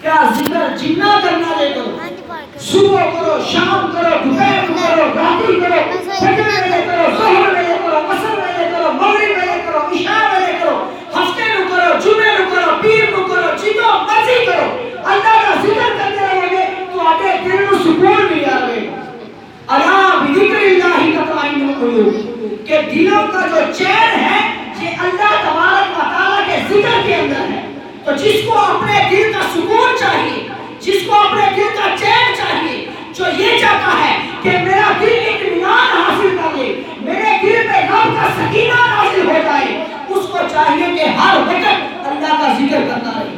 کیا ذکر جنہ کرنا لے کرو، صبح کرو، شام کرو، دوپہر کرو، راتی کرو، فجر ویلے کرو، ظہر ویلے کرو، عصر ویلے کرو، مغرب ویلے کرو، عشاء ویلے کرو، ہفتے نو کرو، جمعے نو کرو، پیر نو کرو، جدو مرضی کرو، اللہ کا ذکر کرتے رہو گے تو آگے دل نو سکون مل جائے گا۔ الا بذکر اللہ تطمئن القلوب، کہ دلوں کا جو چین ہے یہ اللہ تبارک و تعالیٰ کے ذکر کے اندر ہے۔ تو جس کو اپنے دل کا سکون چاہیے، جس کو اپنے دل کا چین چاہیے، جو یہ چاہتا ہے کہ میرا دل اطمینان حاصل کر لے، میرے دل پہ رب کا سکینہ نازل ہو جائے، اس کو چاہیے کہ ہر وقت اللہ کا ذکر کرتا رہے،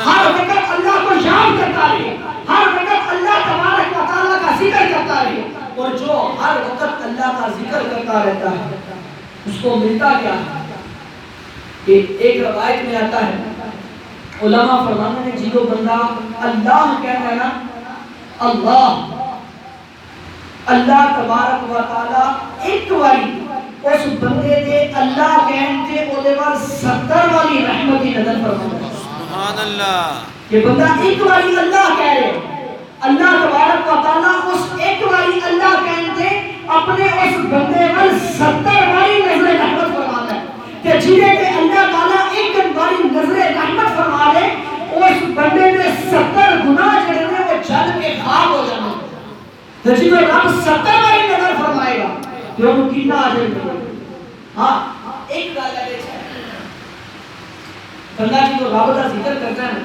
ہر وقت اللہ کو یاد کرتا رہے، ہر وقت اللہ تبارک و تعالیٰ کا ذکر کرتا رہے۔ اور جو ہر وقت اللہ کا ذکر کرتا رہتا ہے اس کو ملتا کیا ہے؟ کہ ایک روایت میں آتا ہے، علماء فرماتے ہیں جدو بندہ اللہ کہتا ہے نا، اللہ تبارک و تعالی ایک واری اس بندے دے اللہ کہنے او دے وال 70 والی رحمت کی نظر فرماتا ہے۔ سبحان اللہ، کہ بندہ ایک واری اللہ کہہ رہے، اللہ تبارک و تعالی اس ایک واری اللہ کہنے اپنے اس بندے وال 70 والی نظر رحمت فرماتا ہے کہ جنہیں کہ اللہ تعالیٰ ایک باری نظر رحمت فرما لے، اس بندے نے 70 گناہ جڑے ہیں وہ جل کے خاک ہو جانے۔ تو جنہیں رب 70 باری نظر فرمائے گا تو انہوں کتنا آجر ملے گا۔ ہاں ایک گالہ لے چاہے بندہ جی تو رب کا ذکر کرتا ہے،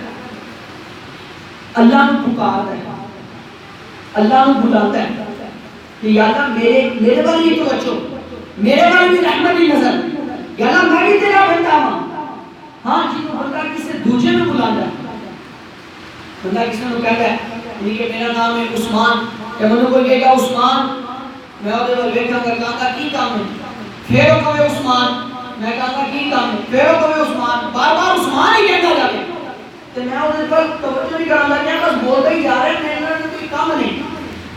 اللہ نے پکارتا ہے، اللہ نے بلاتا ہے کہ یا اللہ میرے والی تو بچو، میرے والی بھی رحمت کی نظر، یا اللہ میں بھی تیرا بندہ ہوں۔ ہاں جی تو بندہ کسے دوجے میں بلاتا ہے، بندہ کسے میں کہتا ہے یعنی کہ میرا نام ہے عثمان، کہ منو کوئی کہے گا عثمان، میں وہ دے بیٹھا کر کہا کی کام ہے، پھر وہ کہے عثمان، میں کہا کی کام ہے، پھر وہ کہے عثمان، بار بار عثمان ہی کہتا جاتے تو میں وہ دے پر توجہ نہیں کرنا لگیا، بس بولتے ہی جا رہے ہیں، میں نے کوئی کام نہیں۔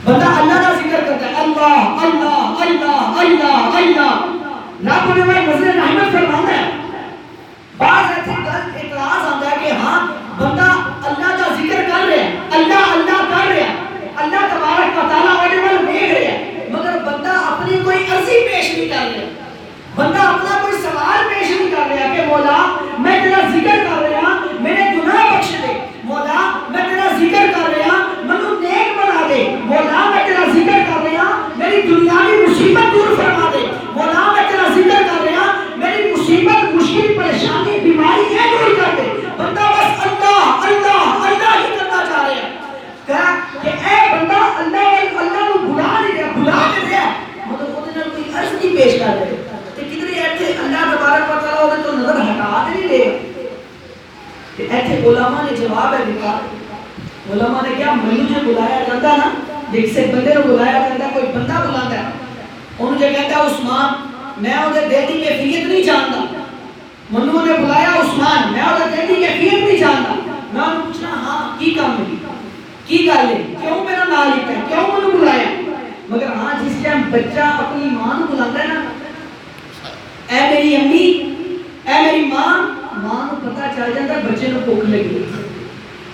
بندہ اللہ کا ذکر کرتا ہے، اللہ اللہ اللہ اللہ اللہ، رب نے وہ نظر رحمت فرماتا ہے۔ بعض ایسی اعتراض آتا ہے کہ ہاں بندہ اللہ کا ذکر کر رہے ہیں، اللہ اللہ کر رہے ہیں، اللہ تبارک و تعالیٰ اوڈے وال دیکھ رہے ہیں، مگر بندہ اپنی کوئی عرضی پیش نہیں کر رہا، بندہ اپنا کوئی سوال پیش نہیں کر رہا کہ مولا میں تیرا ذکر کر رہا، میرے گناہ بخش دے، مولا میں تیرا ذکر کر رہا، منو نیک بنا دے، مولا میں تیرا ذکر کر رہا، میری دنیاوی مصیبت دور فرما دے، مولا میں تیرا ذکر کر رہا، میری مصیبت مشکل پریشانی بیماری ہے دور کر دے۔ بندہ بس اللہ اللہ اللہ ہی کرنا چاہ رہے ہیں، کہا کہ اے بندہ اللہ اللہ کو بلا نہیں رہا، بلا نہیں رہا، مگر وہ نے کوئی عرض نہیں پیش کر رہے کہ کتنے ایسے اللہ تبارک و تعالیٰ وہ تو نظر ہٹا نہیں لے کہ ایسے علماء نے جواب ہے دکھا، علماء نے کیا منو جو بلایا جاتا نا، جس سے بندے کو بلایا جاتا کوئی بندہ بلاتا ہے، انہوں نے کہتا ہے عثمان میں انہیں دل کی کیفیت نہیں جانتا، منو نے بلایا عثمان میں انہیں دل کی کیفیت نہیں جانتا، میں انہوں پوچھنا ہاں کی کام ہے کی گل ہے، کیوں میرا نام لکھا ہے، کیوں منو بلایا، مگر ہاں جس ٹائم بچہ اپنی ماں کو بلاتا ہے نا، اے میری امی اے میری ماں، ماں کو پتہ چل جاتا ہے بچے کو بھوک لگی،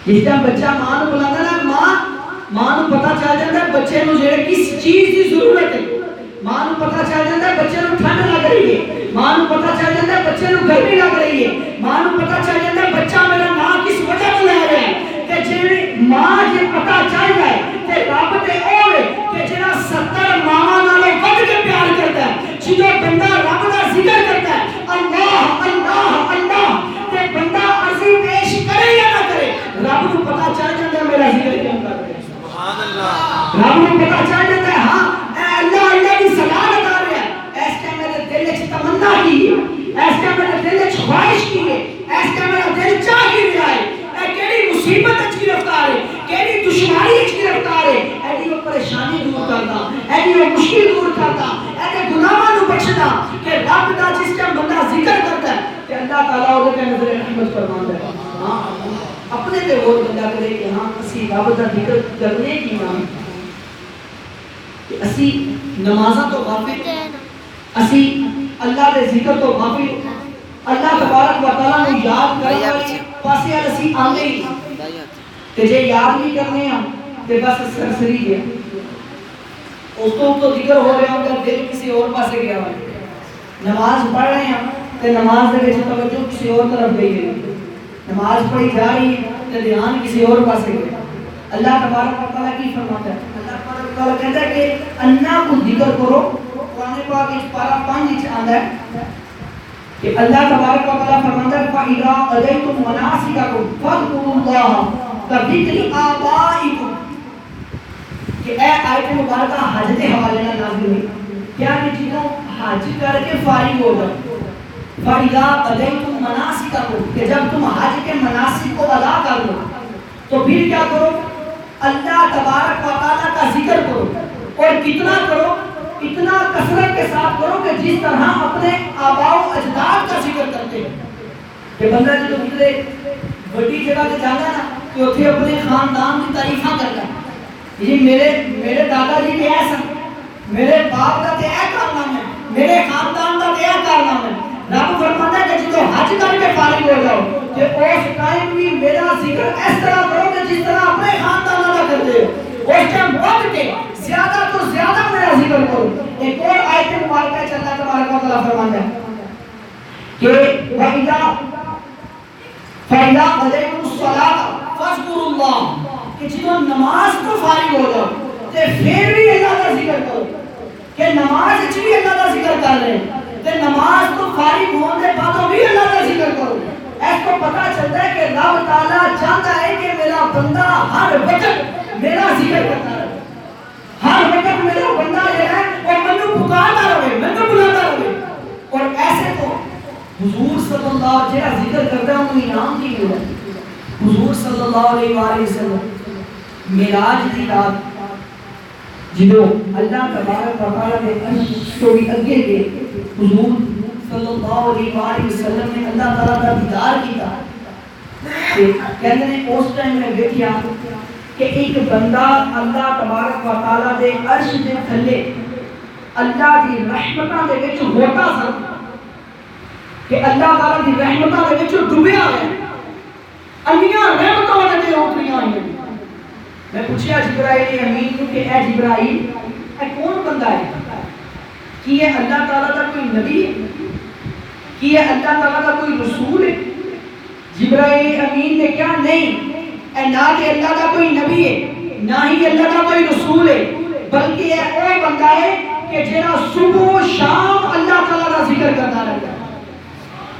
جس ٹائم بچہ ماں کو بلاتا ہے نا، ماں کو پتہ چل جاتا ہے بچے کو جڑے کس چیز کی ضرورت ہے، ماں کو پتہ چل جاتا ہے بچے کو ٹھنڈ لگ رہی ہے، ماں کو پتہ چل جاتا ہے بچے کو گرمی لگ رہی ہے، ماں کو پتہ چل جاتا ہے بچہ میرا نام کس وجہ سے لے رہا ہے، کہ جی ماں جی پتہ چل جائے کہ رب تے اوے کہ جڑا 70 ماں نالوں ود کے پیار کرتا ہے، جدو بندہ رب کا ذکر کرتا ہے اللہ اللہ اللہ تے بندہ عرضی پیش کرے یا نہ کرے، رب کو پتہ چل جاتا ہے میرا ذکر کیوں کر رہا ہے، سبحان اللہ، رب کو پتہ چل جاتا ہے ہاں اے اللہ اللہ کی صدا لگا رہا ہے، ایس ٹائم میرے دل وچ تمنا کی ہے، ایس ٹائم میرے دل وچ خواہش کی ہے، ایس ٹائم میرا دل چاہ کی رہا ہے، اے کیڑی مصیبت وچ گرفتار ہے، کیڑی دشواری وچ گرفتار ہے، ایڈی وہ پریشانی دور کرتا، ایڈی وہ مشکل دور کرتا، ایڈے گناہاں نو بخشدا کہ رب دا جس ٹائم بندہ ذکر کرتا ہے کہ اللہ تعالیٰ وہ تے نظر رحمت فرماندا ہے۔ ہاں اپنے تے غور بندہ کرے کہ ہاں اسی رب دا ذکر کرنے کی نام کہ اسی نمازاں تو غافل، اسی اللہ دے ذکر تو غافل، اللہ تبارک و تعالیٰ کو یاد کرنے پاسے والا سی آندے ہی تے جے یاد نہیں کرنے ہیں تے بس سرسری گیا اس تو ذکر ہو رہا ہوں کہ دل کسی اور پاسے گیا ہوا نماز پڑھ رہے ہیں تے نماز دے وچ توجہ کسی اور طرف گئی ہے نماز پڑھی جا رہی ہے تے دھیان کسی اور پاسے گیا اللہ تبارک و تعالیٰ کی فرماتا ہے اللہ تبارک و تعالیٰ کہتا ہے کہ انا کو ذکر کرو قرآن پاک اس پارہ 5 وچ آندا ہے کہ اللہ تبارک و تعالیٰ فرماتا ہے فَإِذَا قَضَيْتُم مَنَاسِكَكُمْ فَاذْكُرُوا اللَّهَ كَذِكْرِ آبَائِكُمْ کہ اے آیت مبارکہ حج کے حوالے نال نازل ہوئی کیا کہ جنہوں حج کر کے فارغ ہو جاؤ فَإِذَا قَضَيْتُم مَنَاسِكَكُمْ کہ جب تم حج کے مناسک کو ادا کر لو تو پھر کیا کرو اللہ تبارک و تعالیٰ کا ذکر کرو اور کتنا کرو اتنا کثرت کے ساتھ کرو کہ جس طرح اپنے آباء و اجداد کا ذکر کرتے ہیں کہ بندہ جو کتنے بڑی جگہ سے جانا ہے نا کہ اتنے اپنے خاندان کی تعریفاں کرتا ہے یہ میرے دادا جی کے ایسا میرے باپ کا تے اے کارنامہ ہے میرے خاندان کا تے اے کارنامہ ہے رب فرماتا ہے کہ جدو حج کر کے فارغ ہو جاؤ کہ اس ٹائم بھی میرا ذکر اس طرح کرو کہ جس طرح اپنے خاندان کا کرتے ہو اس ٹائم بڑھ کے زیادہ تو زیادہ میرا ذکر کرو ایک اور آیت مبارکہ ہے اللہ تبارک و تعالیٰ فرماتا ہے کہ فَإِذَا قَضَيْتُمُ الصَّلَاةَ فَاذْكُرُوا اللَّهَ کہ جنہوں نماز کو فارغ ہو جاؤ تے پھر بھی اللہ کا ذکر کرو کہ نماز اچھی بھی اللہ کا ذکر کر رہے ہیں تے نماز کو فارغ ہونے بعد بھی اللہ کا ذکر کرو اس کو پتہ چلتا ہے کہ رب تعالیٰ چاہتا ہے کہ میرا بندہ ہر وقت میرا ذکر کرتا رہے ہر وقت میرا بندہ یہ ہے اور میں نے پکارتا رہے میں نے بلاتا رہے اور ایسے تو حضور صلی اللہ علیہ وسلم ذکر کرتا ہے انہیں انعام کی ہے حضور صلی اللہ علیہ وآلہ وسلم معراج کی رات جدو اللہ تبارک و تعالیٰ نے عرش تو بھی اگے گئے حضور صلی اللہ علیہ وآلہ وسلم نے اللہ تعالیٰ کا دیدار کیا کہتے ہیں اس ٹائم میں دیکھیا کہ ایک بندہ اللہ تبارک و تعالیٰ دے عرش دے تھلے اللہ دی رحمتاں دے وچ ہوتا سا کہ اللہ تعالیٰ دی رحمتاں دے وچ ڈوبیا ہے انیاں رحمتاں دے اتریاں ہیں میں پوچھیا جبرائیل امین کو کہ اے جبرائیل اے کون بندہ ہے کہ یہ اللہ تعالیٰ کا کوئی نبی ہے کہ یہ اللہ تعالیٰ کا کوئی رسول ہے جبرائیل امین نے کیا نہیں اے نہ کہ اللہ کا کوئی نبی ہے نہ ہی اللہ کا کوئی رسول ہے بلکہ یہ وہ بندہ ہے کہ جنہا صبح و شام اللہ تعالیٰ کا ذکر کرتا رہتا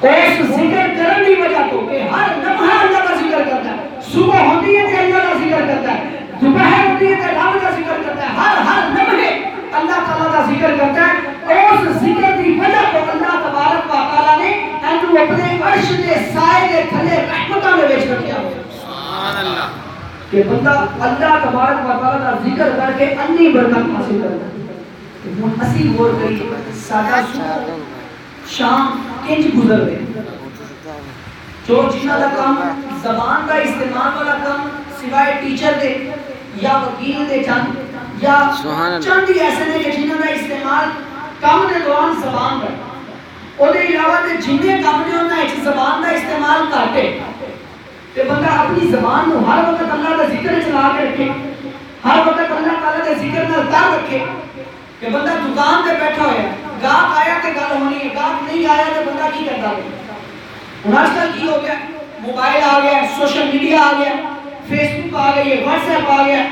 ہے اس ذکر کرنے کی وجہ تو کہ ہر لمحہ اللہ کا ذکر کرتا ہے صبح ہوتی ہے کہ اللہ کا ذکر کرتا ہے دوپہر ہوتی ہے کہ رب کا ذکر کرتا ہے ہر لمحے اللہ تعالیٰ کا ذکر کرتا ہے اور اس ذکر کی وجہ تو اللہ تبارک و تعالیٰ نے انہوں اپنے عرش کے سائے کے تھلے رحمتاں میں بیچ رکھیا سبحان اللہ کہ بندہ اللہ تبارک و تعالیٰ کا ذکر کر کے انی برکت حاصل کرتا ہے ہم اسی غور کریے سادہ شام کنج گزر گئے جو جنہ کا کام زبان کا استعمال والا کام سوائے ٹیچر دے یا وکیل دے چند یا چند ہی ایسے نے کہ جنہ کا استعمال کام دے دوران زبان کا اور دے علاوہ دے جنہیں کام دے ہونا ایک زبان کا استعمال کرتے کہ بندہ اپنی زبان کو ہر وقت اللہ کا ذکر چلا کے رکھے ہر وقت اللہ تعالیٰ کے ذکر میں اتار رکھے کہ بندہ دکان پہ بیٹھا ہویا گاہک آیا کہ گل ہونی ہے گاہک نہیں آیا تو بندہ کی کرتا ہے آج کل کی ہو گیا موبائل آ گیا سوشل میڈیا آ گیا فیس بک آ گئی ہے واٹس ایپ آ گیا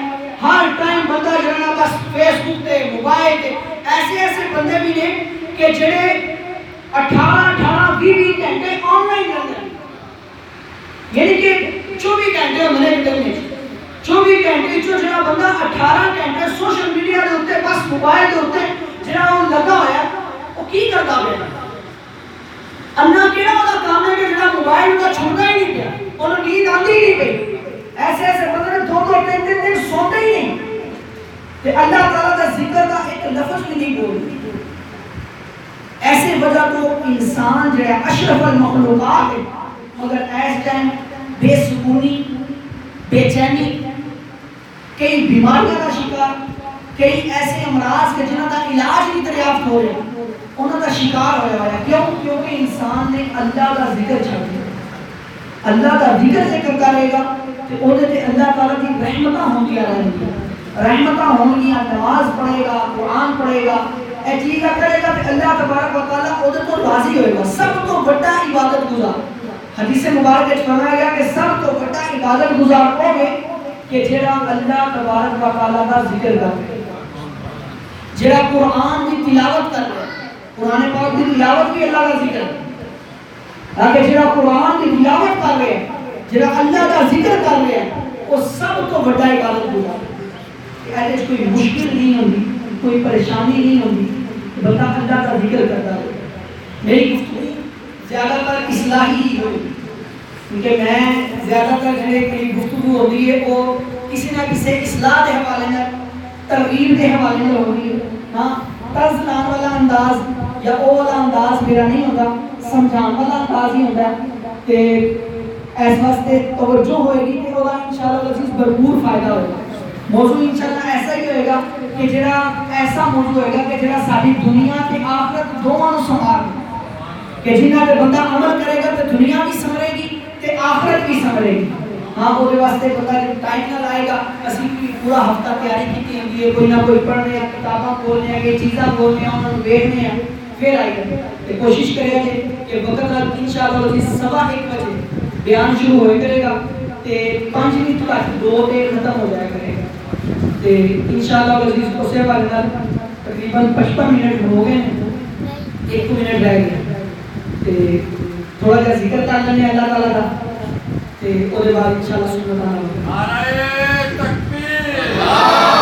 ہر ٹائم بندہ جانا بس فیس بک تے موبائل تے ایسے بندے بھی نے کہ جڑے 18-20 گھنٹے آن لائن رہتے ہیں یعنی کہ 24 گھنٹے منے نکلنے 24 گھنٹے جو جڑا بندہ 18 گھنٹے سوشل میڈیا دے اوتے بس موبائل دے اوتے جڑا وہ لگا ہویا وہ کی کردا پیا انہاں کیڑا والا کام ہے کہ جڑا موبائل کا چھوڑنا ہی نہیں پیا انہوں نیند آندی ہی نہیں پئی ایسے بندے 2-3 دن سوتے ہی نہیں تے اللہ تعالیٰ کا ذکر کا ایک لفظ بھی نہیں بولتے ایسے وجہ تو انسان جو ہے اشرف المخلوقات ہے مگر ایس ٹائم بے سکونی بے چینی کئی بیماریاں کا شکار کئی ایسے امراض کے جنہوں کا علاج نہیں دریافت ہو رہے انہوں کا شکار ہویا ہے کیوں؟ کیونکہ انسان نے اللہ کا ذکر چھوڑ دیا اللہ کا ذکر کرے گا تے اودے تے اللہ تعالی دی رحمتاں ہوندیاں رہن گیاں، رحمتاں ہون گیاں، نماز پڑھے گا، قرآن پڑھے گا، اے چیزاں کرے گا تے اللہ تبارک و تعالی اودے تو راضی ہوئے گا۔ سب تو بڑا عبادت گزار، حدیث مبارک وچ فرمایا گیا کہ سب تو بڑا عبادت گزار ہوے کہ جڑا اللہ تبارک و تعالی دا ذکر کرے، جڑا قرآن دی تلاوت کرے، قرآن پاک دی تلاوت بھی اللہ کا ذکر ہے، تاکہ جڑا قرآن کی تلاوت کر رہے ہیں، جڑا اللہ کا ذکر کر رہے ہیں، وہ سب تو بڑا عبادت گزار ہے۔ ایسے کوئی مشکل نہیں ہوتی، کوئی پریشانی نہیں ہوتی، بندہ اللہ کا ذکر کرتا ہے۔ میری گفتگو زیادہ تر اصلاحی ہی ہوئی، کیونکہ میں زیادہ تر میری گفتگو ہوتی ہے وہ کسی نہ کسی اصلاح کے حوالے میں، ترغیب کے حوالے میں ہوتی ہے۔ ہاں طرز لان والا انداز یا وہ والا انداز میرا نہیں ہوتا، سمجھان والا انداز ہی ہوتا ہے کہ اس واسطے توجہ ہوئے گی کہ وہ انشاءاللہ عزیز بھرپور فائدہ ہوگا۔ موضوع انشاءاللہ ایسا ہی ہوئے گا کہ جڑا ایسا موضوع ہوئے گا کہ جڑا ساری دنیا تے آخرت دونوں نوں سنبھال کہ جنہاں تے بندہ عمل کرے گا تے دنیا بھی سنورے گی تے آخرت بھی سنورے گی۔ ہاں وہ واسطے بندہ جب ٹائم نہ لائے گا، اسی بھی پورا ہفتہ تیاری کی ہوتی ہے، کوئی نہ کوئی پڑھنے کتاباں کھولنے ہیں، یہ چیزاں کھولنے ہیں، انہوں نے دیکھنے ہیں، پھر آئے گا تے کوشش کرے گا کہ وقت رات انشاءاللہ 1:15 بجے بیان شروع ہوئے کرے گا تے 5 منٹ تک 2 تے ختم ہو جائے کرے گا تے انشاءاللہ عزیز اسے والے تقریباً 55 منٹ ہو گئے ہیں، 1 منٹ رہ گیا تے تھوڑا جا ذکر کر لینے اللہ تعالیٰ کا تے وہ بعد انشاءاللہ سنت آنا ہوگا۔ نعرہ تکبیر!